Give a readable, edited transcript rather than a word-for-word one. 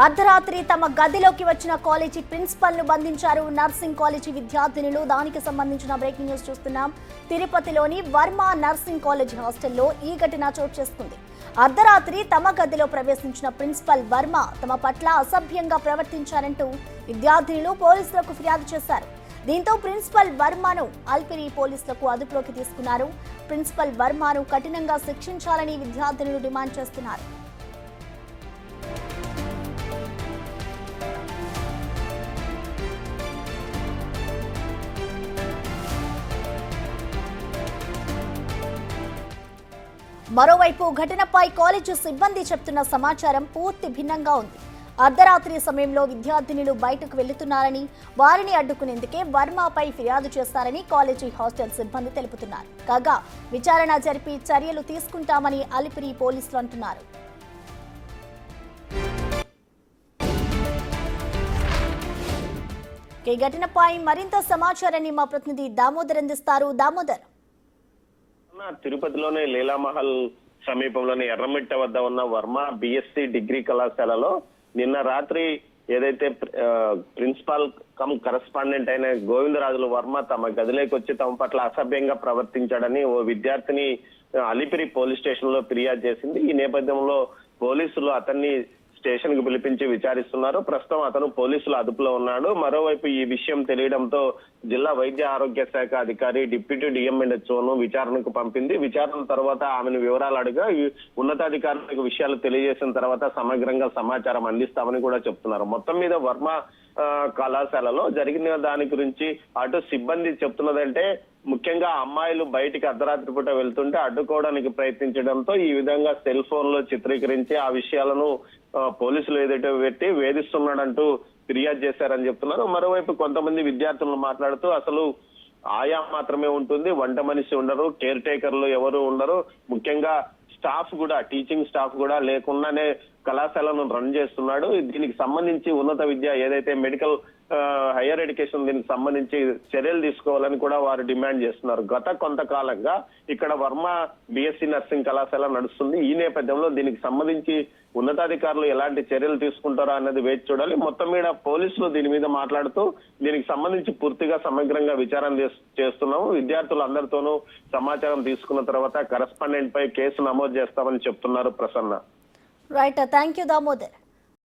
అర్ధరాత్రి తమ గదిలోకి వచ్చిన కాలేజీ ప్రిన్సిపల్ ను బంధించారు నర్సింగ్ కాలేజీ విద్యార్థినులు. దానికి సంబంధించిన బ్రేకింగ్ న్యూస్ చూస్తున్నాం. తిరుపతిలోని వర్మ నర్సింగ్ కాలేజీ హాస్టల్లో ఈ ఘటన చోటు చేసుకుంది. అర్ధరాత్రి తమ గదిలో ప్రవేశించిన ప్రిన్సిపల్ వర్మ తమ పట్ల అసభ్యంగా ప్రవర్తించారంటూ విద్యార్థినులు పోలీసులకు ఫిర్యాదు చేశారు. దీంతో ప్రిన్సిపల్ వర్మను అల్పిరి పోలీసులకు అదుపులోకి తీసుకున్నారు. ప్రిన్సిపల్ వర్మను కఠినంగా శిక్షించాలని విద్యార్థినులు డిమాండ్ చేస్తున్నారు. మరోవైపు ఘటనపై కాలేజీ సిబ్బంది చెప్తున్న సమాచారం పూర్తి భిన్నంగా ఉంది. అర్ధరాత్రి సమయంలో విద్యార్థినులు బయటకు వెళ్తున్నారని, వారిని అడ్డుకునేందుకే వర్మపై ఫిర్యాదు చేస్తారని కాలేజీ హాస్టల్ సిబ్బంది తెలుపుతున్నారు. కాగా విచారణ జరిపి చర్యలు తీసుకుంటామని అలిపిరి పోలీసులు అంటున్నారు. ఈ ఘటనపై మరింత సమాచారాన్ని మా ప్రతినిధి దామోదర్ అందిస్తారు. దామోదర్, తిరుపతిలోని లీలామహల్ సమీపంలోని ఎర్రమిట్ట వద్ద ఉన్న వర్మ బిఎస్సి డిగ్రీ కళాశాలలో నిన్న రాత్రి ఏదైతే ప్రిన్సిపాల్ కమ్ కరెస్పాండెంట్ అయిన గోవిందరాజులు వర్మ తమ గదిలోకి వచ్చి తమ పట్ల అసభ్యంగా ప్రవర్తించాడని ఓ విద్యార్థిని అలిపిరి పోలీస్ స్టేషన్ లో ఫిర్యాదు చేసింది. ఈ నేపథ్యంలో పోలీసులు అతన్ని స్టేషన్ కు పిలిపించి విచారిస్తున్నారు. ప్రస్తుతం అతను పోలీసుల అదుపులో ఉన్నాడు. మరోవైపు ఈ విషయం తెలియడంతో జిల్లా వైద్య ఆరోగ్య శాఖ అధికారి డిప్యూటీ డిఎంఎన్హెచ్ఓను విచారణకు పంపింది. విచారణ తర్వాత ఆమెను వివరాలు అడిగా ఉన్నతాధికారులకు విషయాలు తెలియజేసిన తర్వాత సమగ్రంగా సమాచారం అందిస్తామని కూడా చెప్తున్నారు. మొత్తం మీద వర్మ కళాశాలలో జరిగిన దాని గురించి అటు సిబ్బంది చెప్తున్నదంటే ముఖ్యంగా అమ్మాయిలు బయటికి అర్ధరాత్రి పూట వెళ్తుంటే అడ్డుకోవడానికి ప్రయత్నించడంతో ఈ విధంగా సెల్ ఫోన్ లో చిత్రీకరించి ఆ విషయాలను పోలీసులు ఏదైతే పెట్టి వేధిస్తున్నాడంటూ ఫిర్యాదు చేశారని చెప్తున్నారు. మరోవైపు కొంతమంది విద్యార్థులు మాట్లాడుతూ అసలు ఆయా మాత్రమే ఉంటుంది, వంట మనిషి ఉండరు, కేర్ టేకర్లు ఎవరు ఉండరు, ముఖ్యంగా స్టాఫ్ కూడా టీచింగ్ స్టాఫ్ కూడా లేకుండానే కళాశాలను రన్ చేస్తున్నాడు. దీనికి సంబంధించి ఉన్నత విద్య ఏదైతే మెడికల్ హైయర్ ఎడ్యుకేషన్ దీనికి సంబంధించి చర్యలు తీసుకోవాలని కూడా వారు డిమాండ్ చేస్తున్నారు. గత కొంతకాలంగా ఇక్కడ వర్మ బిఎస్సి నర్సింగ్ కళాశాల నడుస్తుంది. ఈ నేపథ్యంలో దీనికి సంబంధించి ఉన్నతాధికారులు ఎలాంటి చర్యలు తీసుకుంటారో అన్నది వేచి చూడాలి. మొత్తం మీద పోలీసులు దీని మీద మాట్లాడుతూ దీనికి సంబంధించి పూర్తిగా సమగ్రంగా విచారణ చేస్తున్నాము. విద్యార్థులందరితోనూ సమాచారం తీసుకున్న తర్వాత కరెస్పాండెంట్ పై కేసు నమోదు చేస్తామని చెప్తున్నారు. Prasanna. Right, thank you Damodar.